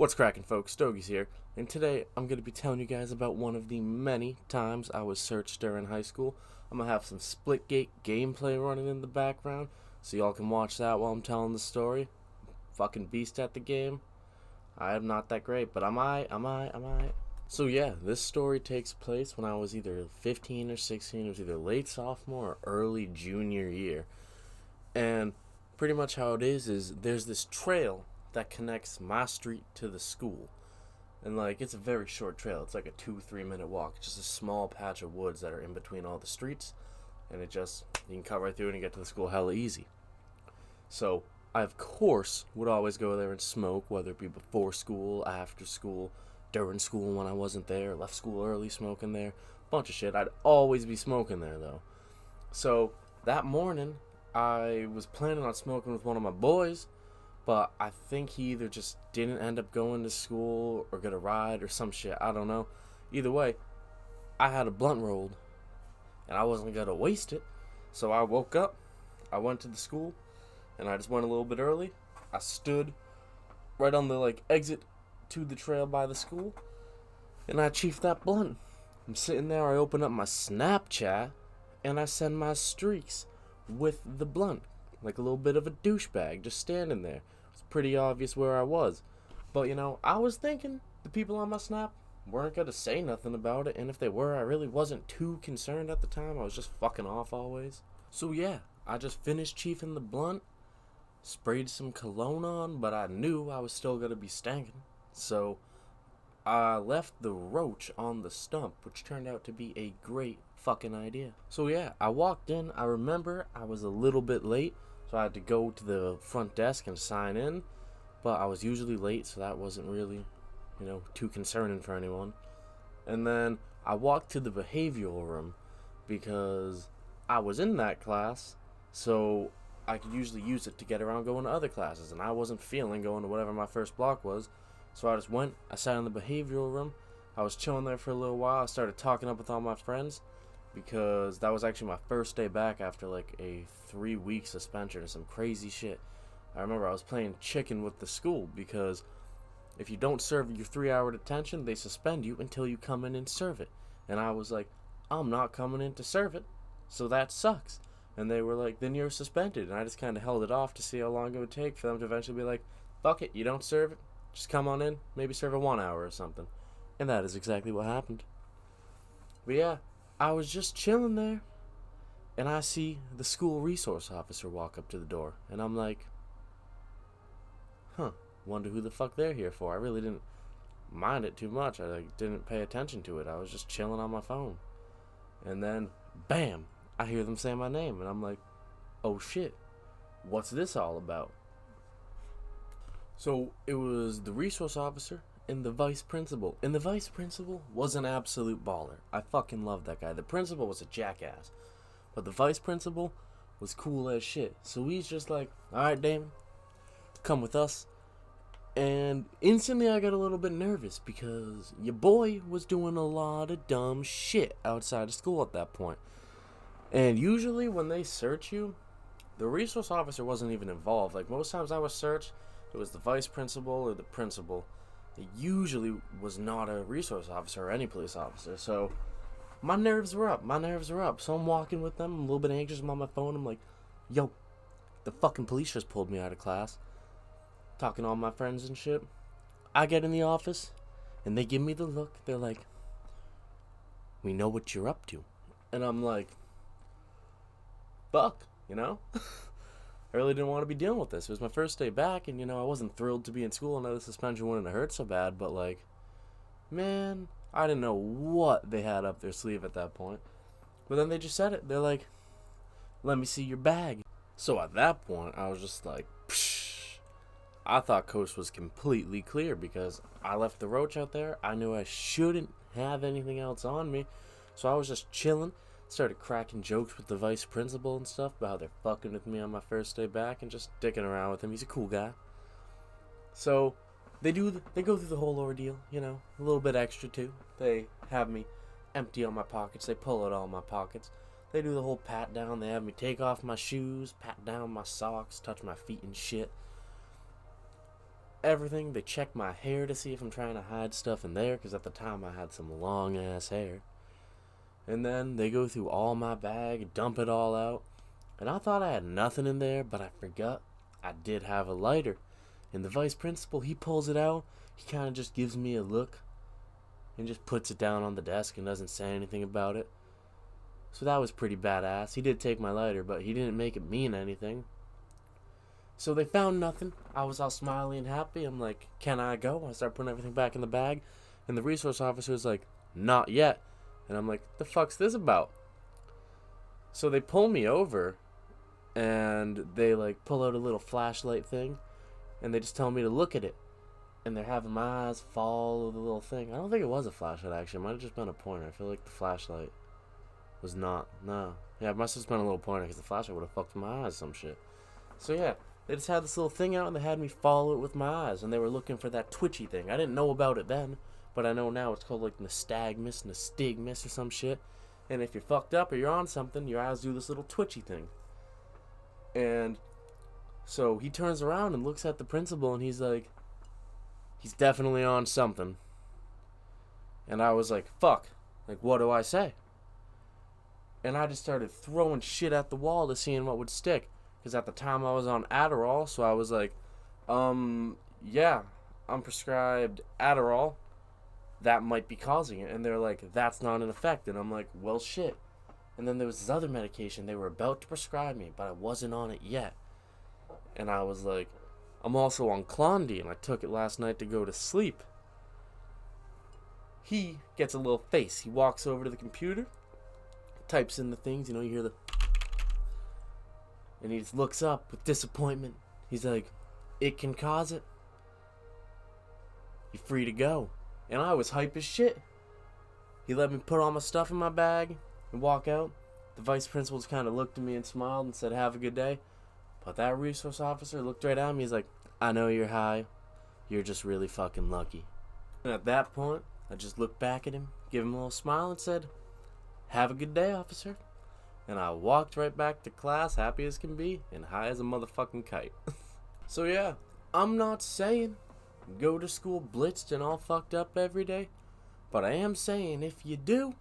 What's cracking, folks? Stogie's here, and today I'm going to be telling you guys about one of the many times I was searched during high school. I'm going to have some Splitgate gameplay running in the background, so y'all can watch that while I'm telling the story. Fucking beast at the game. I am not that great, but am I? So yeah, this story takes place when I was either 15 or 16. It was either late sophomore or early junior year. And pretty much how it is there's this trail that connects my street to the school. And it's a very short trail. It's like a 2-3 minute walk. It's just a small patch of woods that are in between all the streets. And you can cut right through it and get to the school hella easy. So I, of course, would always go there and smoke, whether it be before school, after school, during school when I wasn't there, left school early smoking there. Bunch of shit. I'd always be smoking there, though. So that morning, I was planning on smoking with one of my boys, but I think he either just didn't end up going to school or get a ride or some shit. I don't know. Either way, I had a blunt rolled, and I wasn't going to waste it. So I woke up, I went to the school, and I just went a little bit early. I stood right on the exit to the trail by the school, and I chiefed that blunt. I'm sitting there, I open up my Snapchat, and I send my streaks with the blunt, like a little bit of a douchebag, just standing there. It's pretty obvious where I was. But, I was thinking the people on my Snap weren't going to say nothing about it, and if they were, I really wasn't too concerned at the time. I was just fucking off always. So, yeah, I just finished chiefing the blunt, sprayed some cologne on, but I knew I was still going to be stankin'. So, I left the roach on the stump, which turned out to be a great fucking idea. So yeah, I walked in. I remember I was a little bit late, so I had to go to the front desk and sign in. But I was usually late, so that wasn't really, too concerning for anyone. And then I walked to the behavioral room because I was in that class, so I could usually use it to get around going to other classes, and I wasn't feeling going to whatever my first block was. So I just went, I sat in the behavioral room, I was chilling there for a little while, I started talking up with all my friends, because that was actually my first day back after a 3-week suspension or some crazy shit. I remember I was playing chicken with the school, because if you don't serve your 3-hour detention, they suspend you until you come in and serve it. And I was like, I'm not coming in to serve it, so that sucks. And they were like, then you're suspended. And I just kind of held it off to see how long it would take for them to eventually be like, fuck it, you don't serve it. Just come on in, maybe serve a 1 hour or something. And that is exactly what happened. But yeah, I was just chilling there, and I see the school resource officer walk up to the door. And I'm like, wonder who the fuck they're here for. I really didn't mind it too much. I didn't pay attention to it. I was just chilling on my phone. And then, bam, I hear them say my name. And I'm like, oh shit, what's this all about? So it was the resource officer and the vice principal. And the vice principal was an absolute baller. I fucking love that guy. The principal was a jackass, but the vice principal was cool as shit. So he's just like, alright, Damon, come with us. And instantly I got a little bit nervous because your boy was doing a lot of dumb shit outside of school at that point. And usually when they search you, the resource officer wasn't even involved. Most times I was searched, it was the vice principal or the principal. It usually was not a resource officer or any police officer. So my nerves were up. So I'm walking with them. I'm a little bit anxious. I'm on my phone. I'm like, yo, the fucking police just pulled me out of class. Talking to all my friends and shit. I get in the office and they give me the look. They're like, we know what you're up to. And I'm like, fuck, I really didn't want to be dealing with this. It was my first day back, and, I wasn't thrilled to be in school. I know the suspension wouldn't have hurt so bad, but, man, I didn't know what they had up their sleeve at that point. But then they just said it. They're like, let me see your bag. So at that point, I was just like, psh. I thought coast was completely clear because I left the roach out there. I knew I shouldn't have anything else on me. So I was just chilling. Started cracking jokes with the vice principal and stuff about how they're fucking with me on my first day back and just dicking around with him. He's a cool guy. So they go through the whole ordeal, a little bit extra too. They have me empty on my pockets. They pull out all my pockets. They do the whole pat down. They have me take off my shoes, pat down my socks, touch my feet and shit. everything. They check my hair to see if I'm trying to hide stuff in there, because at the time I had some long ass hair. And then they go through all my bag, dump it all out. And I thought I had nothing in there, but I forgot I did have a lighter. And the vice principal, he pulls it out. He kind of just gives me a look and just puts it down on the desk and doesn't say anything about it. So that was pretty badass. He did take my lighter, but he didn't make it mean anything. So they found nothing. I was all smiley and happy. I'm like, can I go? I start putting everything back in the bag. And the resource officer is like, not yet. And I'm like, the fuck's this about? So they pull me over and they like pull out a little flashlight thing and they just tell me to look at it. And they're having my eyes follow the little thing. I don't think it was a flashlight, actually. It might have just been a pointer. I feel like the flashlight was not. No. Yeah, it must have just been a little pointer because the flashlight would have fucked my eyes some shit. So yeah, they just had this little thing out and they had me follow it with my eyes. And they were looking for that twitchy thing. I didn't know about it then, but I know now it's called like nystagmus or some shit. And if you're fucked up or you're on something, your eyes do this little twitchy thing. And so he turns around and looks at the principal and he's like, he's definitely on something. And I was like, fuck. Like, what do I say? And I just started throwing shit at the wall to seeing what would stick. Because at the time I was on Adderall, so I was like, yeah, I'm prescribed Adderall. That might be causing it. And they're like, that's not an effect. And I'm like, well, shit. And then there was this other medication they were about to prescribe me, but I wasn't on it yet. And I was like, I'm also on Klondy, and I took it last night to go to sleep. He gets a little face. He walks over to the computer, types in the things, you hear the... And he just looks up with disappointment. He's like, it can cause it. You're free to go. And I was hype as shit. He let me put all my stuff in my bag and walk out. The vice principal just kind of looked at me and smiled and said, have a good day. But that resource officer looked right at me. He's like, I know you're high. You're just really fucking lucky. And at that point, I just looked back at him, gave him a little smile and said, have a good day, officer. And I walked right back to class, happy as can be, and high as a motherfucking kite. So yeah, I'm not saying go to school blitzed and all fucked up every day. But I am saying if you do,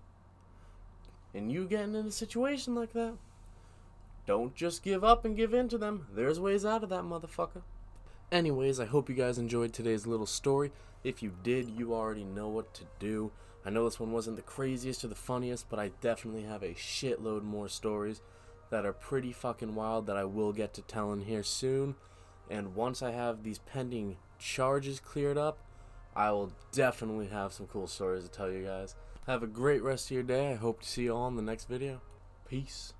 and you getting in a situation like that, don't just give up and give in to them. There's ways out of that motherfucker. Anyways, I hope you guys enjoyed today's little story. If you did, you already know what to do. I know this one wasn't the craziest or the funniest, but I definitely have a shitload more stories that are pretty fucking wild that I will get to telling here soon. And once I have these pending charges cleared up, I will definitely have some cool stories to tell you guys. Have a great rest of your day. I hope to see you all in the next video. Peace.